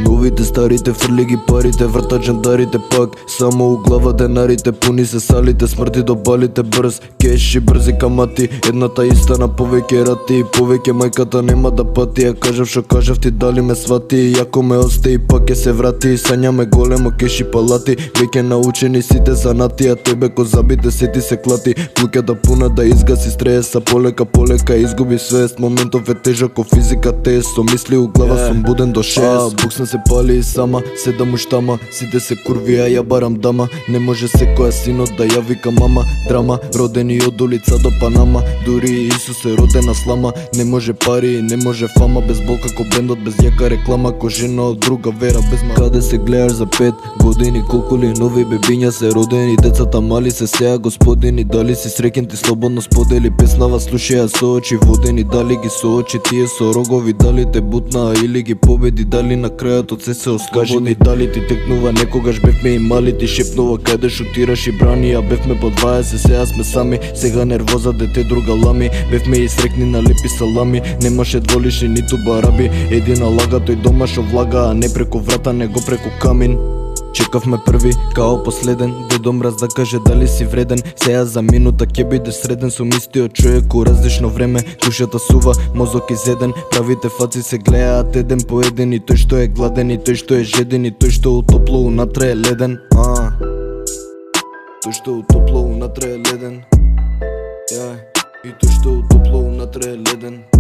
Новите старите, фрли ги парите, вртат джандарите пак. Само у глава денарите, пуни се салите, смрти до балите брз. Кеш и брзи камати, едната иста на повеќе рати. Повеќе мајката нема да пати, ја кажав шо кажав ти дали ме свати. Јако ме остаи пак ќе се врати, сањаме големо кеш и палати. Веќе научени сите занати, а тебе ко забите сети се клати. Плуќата пуна да изгаси стреса, полека изгуби свест. Моментов е тежак ко физика тест, со мисли у глава сум буден до 6. Буксна се пали и сама, седам у штама, сите се курви, а ја барам дама. Не може секоја синот да ја вика мама. Драма, родени од улица до Панама, дури и Исус е роден на слама. Не може пари, не може фама, без бол како бендот, без јака реклама, ко жена од друга вера, без ма. Каде се гледаш за 5 години, колку ли нови бебиња се родени, децата мали се сеа господини. Дали си среќен, ти слободно сподели, песнава слушаја со очи водени. Дали ги соочи тие со рогови, дали те бутна или ги победи, дали на крајот од се се оскажени. Дали ти текнува, некогаш бевме и мали, ти шепнува каде шутираш и брани, а бевме по 20, сега сме сами. Сега нервоза, дете друга лами, бевме и срекни на лепи салами. Немаше дволишни ниту бараби, едина лага тој дома шо влага, а не преку врата, него преку камин. Чекавме први, као последен, дедо мраз да каже дали си вреден. Сеја за минута ќе биде среден, сум истиот човек у различно време. Душата сува, мозок изеден, правите фаци се гледаат еден по еден. И тој што е гладен, и тој што е жеден, и тој што утопло унатре е леден. Тој што утопло унатре е леден. И тој што утопло унатре е леден.